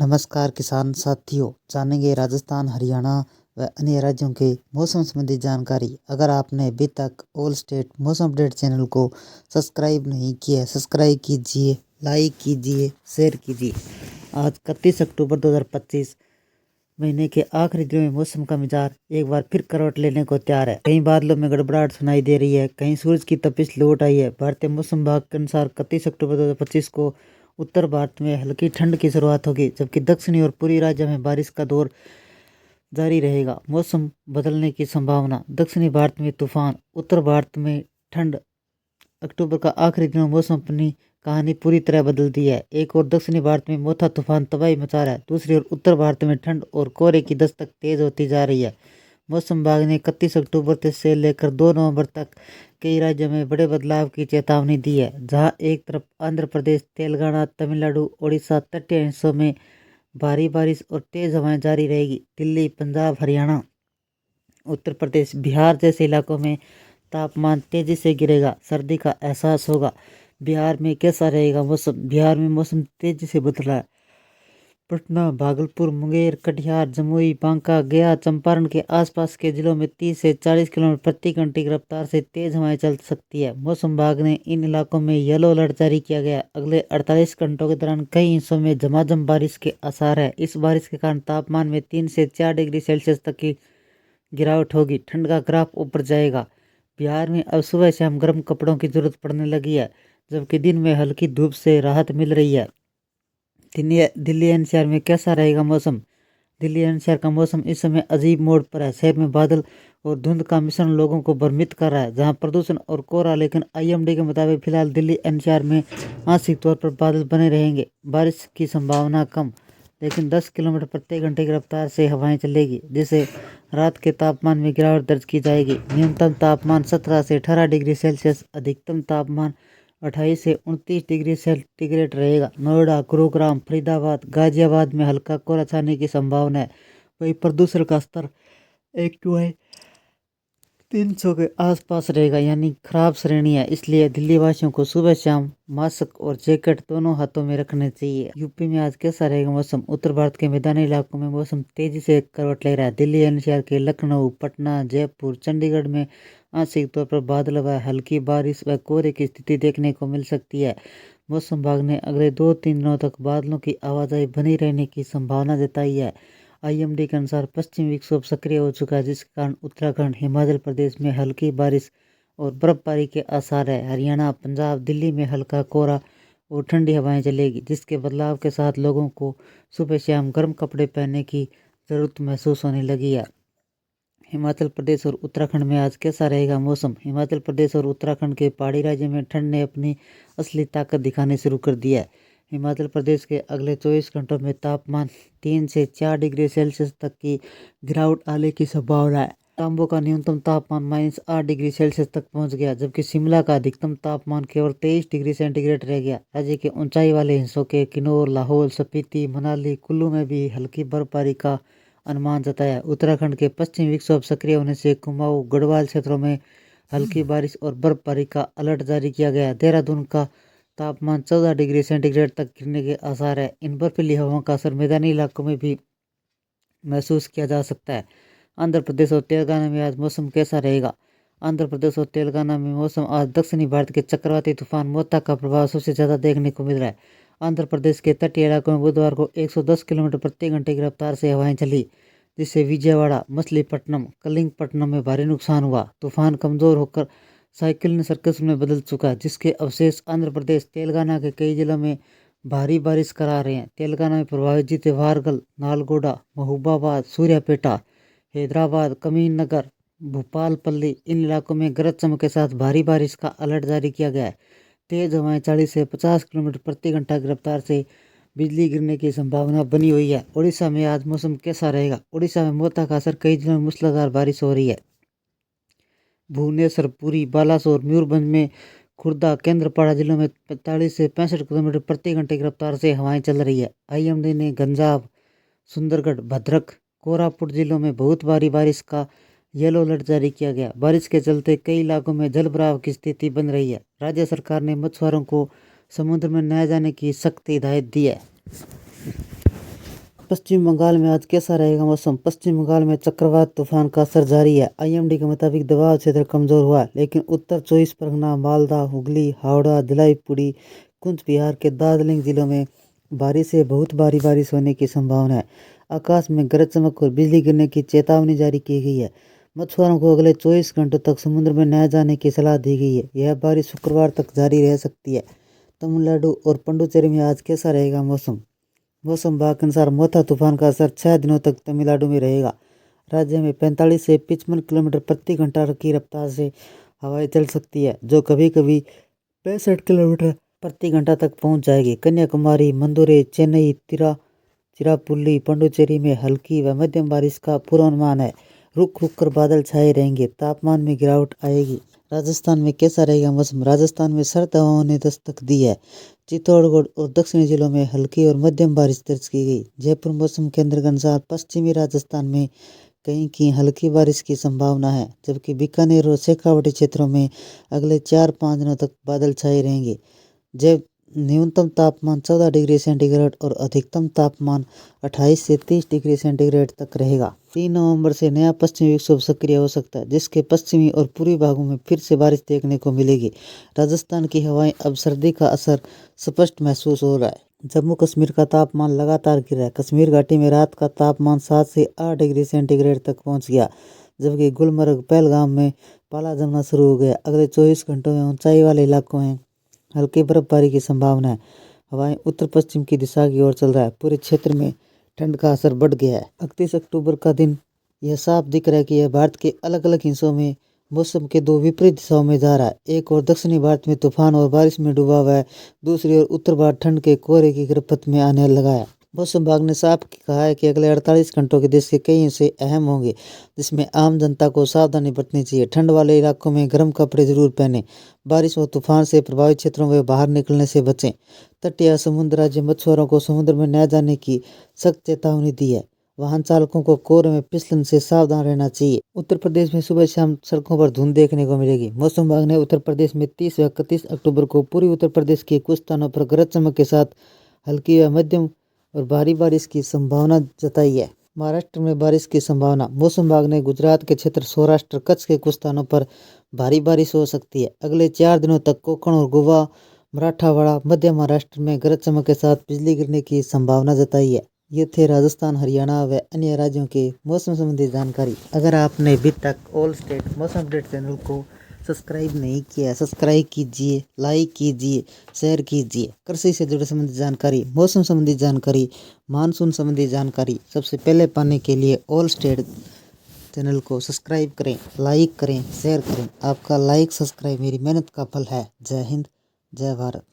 नमस्कार किसान साथियों, जानेंगे राजस्थान, हरियाणा व अन्य राज्यों के मौसम संबंधी जानकारी। अगर आपने अभी तक ऑल स्टेट मौसम अपडेट चैनल को सब्सक्राइब नहीं किया है, सब्सक्राइब कीजिए, लाइक कीजिए, शेयर कीजिए। आज 31 अक्टूबर 2025 महीने के आखिरी दिन में मौसम का मिजाज एक बार फिर करवट लेने को तैयार है। कहीं बादलों में गड़बड़ाहट सुनाई दे रही है, कहीं सूरज की तपिश लौट आई है। भारतीय मौसम विभाग के अनुसार 31 अक्टूबर 2025 को उत्तर भारत में हल्की ठंड की शुरुआत होगी, जबकि दक्षिणी और पूर्वी राज्य में बारिश का दौर जारी रहेगा। मौसम बदलने की संभावना। दक्षिणी भारत में तूफान, उत्तर भारत में ठंड। अक्टूबर का आखिरी दिन मौसम अपनी कहानी पूरी तरह बदलती है। एक और दक्षिणी भारत में मोथा तूफान तबाही मचा रहा है, दूसरी ओर उत्तर भारत में ठंड और कोहरे की दस्तक तेज होती जा रही है। मौसम विभाग ने 31 अक्टूबर से लेकर 2 नवंबर तक कई राज्यों में बड़े बदलाव की चेतावनी दी है। जहां एक तरफ आंध्र प्रदेश, तेलंगाना, तमिलनाडु, ओडिशा तटीय हिस्सों में भारी बारिश और तेज हवाएं जारी रहेगी। दिल्ली, पंजाब, हरियाणा, उत्तर प्रदेश, बिहार जैसे इलाकों में तापमान तेजी से गिरेगा, सर्दी का एहसास होगा। बिहार में कैसा रहेगा मौसम? बिहार में मौसम तेजी से बदल रहा है। पटना, भागलपुर, मुंगेर, कटिहार, जमुई, बांका, गया, चंपारण के आसपास के जिलों में 30 से 40 किलोमीटर प्रति घंटे की रफ्तार से तेज हवाएं चल सकती है। मौसम विभाग ने इन इलाकों में येलो अलर्ट जारी किया गया। अगले 48 घंटों के दौरान कई हिस्सों में झमाझम बारिश के आसार है। इस बारिश के कारण तापमान में 3 से 4 डिग्री सेल्सियस तक की गिरावट होगी। ठंड का ग्राफ ऊपर जाएगा। बिहार में अब सुबह शाम गर्म कपड़ों की जरूरत पड़ने लगी है, जबकि दिन में हल्की धूप से राहत मिल रही है। दिल्ली एनसीआर में कैसा रहेगा मौसम? दिल्ली एनसीआर का मौसम इस समय अजीब मोड़ पर है। शहर में बादल और धुंध का मिश्रण लोगों को भ्रमित कर रहा है, जहां प्रदूषण और कोहरा। लेकिन आईएमडी के मुताबिक फिलहाल दिल्ली एनसीआर में आंशिक तौर पर बादल बने रहेंगे। बारिश की संभावना कम, लेकिन 10 किलोमीटर प्रति घंटे की रफ्तार से हवाएं चलेगी, जिससे रात के तापमान में गिरावट दर्ज की जाएगी। न्यूनतम तापमान 17 से 18 डिग्री सेल्सियस, अधिकतम तापमान 28 से 29 डिग्री सेंटीग्रेड रहेगा। नोएडा, गुरुग्राम, फरीदाबाद, गाजियाबाद में हल्का कोहरा छाने की संभावना है। वहीं प्रदूषण का स्तर AQI 300 के आसपास रहेगा, यानी खराब श्रेणी है। इसलिए दिल्ली वासियों को सुबह शाम मास्क और जैकेट दोनों हाथों में रखने चाहिए। यूपी में आज कैसा रहेगा मौसम? उत्तर भारत के मैदानी इलाकों में मौसम तेजी से करवट ले रहा है। दिल्ली एनसीआर के लखनऊ, पटना, जयपुर, चंडीगढ़ में आंशिक तौर पर बादल व हल्की बारिश व कोहरे की स्थिति देखने को मिल सकती है। मौसम विभाग ने अगले 2-3 दिनों तक बादलों की आवाजाही बनी रहने की संभावना जताई है। आईएमडी के अनुसार पश्चिमी विक्षोभ सक्रिय हो चुका है, जिसके कारण उत्तराखंड, हिमाचल प्रदेश में हल्की बारिश और बर्फबारी के आसार है। हरियाणा, पंजाब, दिल्ली में हल्का कोहरा और ठंडी हवाएं चलेगी, जिसके बदलाव के साथ लोगों को सुबह शाम गर्म कपड़े पहनने की जरूरत महसूस होने लगी है। हिमाचल प्रदेश और उत्तराखंड में आज कैसा रहेगा मौसम? हिमाचल प्रदेश और उत्तराखंड के पहाड़ी राज्य में ठंड ने अपनी असली ताकत दिखाने शुरू कर दिया है। हिमाचल प्रदेश के अगले 24 घंटों में तापमान 3 से 4 डिग्री सेल्सियस तक की गिरावट आने की संभावना है। काम्बो का न्यूनतम तापमान -8 डिग्री सेल्सियस तक पहुंच गया, जबकि शिमला का अधिकतम तापमान केवल 23 डिग्री सेंटीग्रेड रह गया। राज्य के ऊंचाई वाले हिस्सों के किन्नौर, लाहौल स्पीति, मनाली, कुल्लू में भी हल्की बर्फबारी का अनुमान जताया। उत्तराखंड के पश्चिमी विक्षोभ सक्रिय होने से कुमाऊं, गढ़वाल क्षेत्रों में हल्की बारिश और बर्फबारी का अलर्ट जारी किया गया। देहरादून का तापमान 14 डिग्री सेंटीग्रेड तक गिरने के आसार है। इन बर्फीली हवाओं का असर मैदानी इलाकों में भी महसूस किया जा सकता है। आंध्र प्रदेश और तेलंगाना में आज मौसम कैसा रहेगा? आंध्र प्रदेश और तेलंगाना में मौसम आज दक्षिणी भारत के चक्रवाती तूफान मोता का प्रभाव सबसे ज्यादा देखने को मिल रहा है। आंध्र प्रदेश के तटीय इलाकों में बुधवार को 110 किलोमीटर प्रति घंटे की रफ्तार से हवाएं चली, जिससे विजयवाड़ा, मछलीपट्टनम, कलिंगपट्टनम में भारी नुकसान हुआ। तूफान कमजोर होकर साइक्लोन सर्कस में बदल चुका है, जिसके अवशेष आंध्र प्रदेश, तेलंगाना के कई जिलों में भारी बारिश करा रहे हैं। तेलंगाना में प्रभावित जिले वारंगल, नालगोंडा, महबूबाबाद, सूर्यापेटा, हैदराबाद, करीमनगर, भूपालपल्ली, इन इलाकों में गरज चमक के साथ भारी बारिश का अलर्ट जारी किया गया है। तेज हवाएं 40 से 50 किलोमीटर प्रति घंटा की रफ्तार से बिजली गिरने की संभावना बनी हुई है। ओडिशा में आज मौसम कैसा रहेगा? ओडिशा में मोता का असर, कई जिलों में मूसलाधार बारिश हो रही है। भुवनेश्वर, पुरी, बालासोर, मयूरभंज में, खुर्दा, केंद्रपाड़ा जिलों में 45 से 65 किलोमीटर प्रति घंटे की रफ्तार से हवाएं चल रही है। आईएमडी ने गंजाम, सुंदरगढ़, भद्रक, कोरापुट जिलों में बहुत भारी बारिश का येलो अलर्ट जारी किया गया। बारिश के चलते कई इलाकों में जलभराव की स्थिति बन रही है। राज्य सरकार ने मछुआरों को समुद्र में न जाने की सख्त हिदायत दी है। पश्चिम बंगाल में आज कैसा रहेगा मौसम। पश्चिम बंगाल में चक्रवात तूफान का असर जारी है। आईएमडी के मुताबिक दबाव क्षेत्र कमजोर हुआ, लेकिन उत्तर 24 परगना, मालदा, हुगली, हावड़ा, धलाईपुड़ी, कुंच बिहार के दार्जिलिंग जिलों में भारी से बहुत भारी बारिश होने की संभावना है। आकाश में गरज चमक और बिजली गिरने की चेतावनी जारी की गई है। मछुआरों को अगले 24 घंटों तक समुद्र में न जाने की सलाह दी गई है। यह बारिश शुक्रवार तक जारी रह सकती है। तमिलनाडु और पुडुचेरी में आज कैसा रहेगा मौसम। मौसम विभाग के अनुसार मोथा तूफान का असर 6 दिनों तक तमिलनाडु में रहेगा। राज्य में 45 से 55 किलोमीटर प्रति घंटा की रफ्तार से हवाएं चल सकती है, जो कभी कभी 65 किलोमीटर प्रति घंटा तक पहुंच जाएगी। कन्याकुमारी, मदुरै, चेन्नई, तिरुचिरापल्ली, पुडुचेरी में हल्की व मध्यम बारिश का पूर्वानुमान है। रुक रुक कर बादल छाए रहेंगे, तापमान में गिरावट आएगी। राजस्थान में कैसा रहेगा मौसम। राजस्थान में सर्द हवाओं ने दस्तक दी है। चित्तौड़गढ़ और दक्षिणी जिलों में हल्की और मध्यम बारिश दर्ज की गई। जयपुर मौसम केंद्र के अनुसार पश्चिमी राजस्थान में कहीं हल्की बारिश की संभावना है, जबकि बीकानेर और शेखावाटी क्षेत्रों में अगले 4-5 दिनों तक बादल छाए रहेंगे। जब न्यूनतम तापमान 14 डिग्री सेंटीग्रेड और अधिकतम तापमान 28 से 30 डिग्री सेंटीग्रेड तक रहेगा। 3 नवंबर से नया पश्चिमी विक्षोभ सक्रिय हो सकता है, जिसके पश्चिमी और पूर्वी भागों में फिर से बारिश देखने को मिलेगी। राजस्थान की हवाएं अब सर्दी का असर स्पष्ट महसूस हो रहा है। जम्मू कश्मीर का तापमान लगातार गिर रहा है। कश्मीर घाटी में रात का तापमान 7 से 8 डिग्री सेंटीग्रेड तक पहुंच गया, जबकि गुलमर्ग, पहलगाम में पाला जमना शुरू हो गया। अगले 24 घंटों में ऊंचाई वाले इलाकों में हल्की बर्फबारी की संभावना है। हवाएं उत्तर पश्चिम की दिशा की ओर चल रहा है। पूरे क्षेत्र में ठंड का असर बढ़ गया है। 31 अक्टूबर का दिन यह साफ दिख रहा है कि यह भारत के अलग अलग हिस्सों में मौसम के दो विपरीत दिशाओं में जा रहा है। एक और दक्षिणी भारत में तूफान और बारिश में डूबा हुआ है, दूसरी ओर उत्तर भारत ठंड के कोहरे की गिरफ्त में आने लगा है। मौसम विभाग ने साफ कहा है कि अगले 48 घंटों के देश के कई हिस्से अहम होंगे, जिसमें आम जनता को सावधानी बरतनी चाहिए। ठंड वाले इलाकों में गर्म कपड़े जरूर पहनें। बारिश और तूफान से प्रभावित क्षेत्रों में बाहर निकलने से बचें। तट या समुद्र राज्य मछुआरों को समुद्र में न जाने की सख्त चेतावनी दी है। वाहन चालकों को कोहरे में फिसलन से सावधान रहना चाहिए। उत्तर प्रदेश में सुबह शाम सड़कों पर धुंध देखने को मिलेगी। मौसम विभाग ने उत्तर प्रदेश में 30 व 31 अक्टूबर को पूर्वी उत्तर प्रदेश के कुछ स्थानों पर गरज चमक के साथ हल्की व मध्यम और भारी बारिश की संभावना जताई है। महाराष्ट्र में बारिश की संभावना। मौसम विभाग ने गुजरात के क्षेत्र, सौराष्ट्र, कच्छ के कुछ स्थानों पर भारी बारिश हो सकती है। अगले 4 दिनों तक कोंकण और गोवा, मराठवाड़ा, मध्य महाराष्ट्र में गरज चमक के साथ बिजली गिरने की संभावना जताई है। ये थे राजस्थान, हरियाणा व अन्य राज्यों के मौसम संबंधी जानकारी। अगर आपने अभी तक ऑल स्टेट मौसम अपडेट चैनल को सब्सक्राइब नहीं किया, सब्सक्राइब कीजिए, लाइक कीजिए, शेयर कीजिए। कृषि से जुड़े संबंधी जानकारी, मौसम संबंधी जानकारी, मानसून संबंधी जानकारी सबसे पहले पाने के लिए ऑल स्टेट चैनल को सब्सक्राइब करें, लाइक करें, शेयर करें। आपका लाइक सब्सक्राइब मेरी मेहनत का फल है। जय हिंद, जय भारत।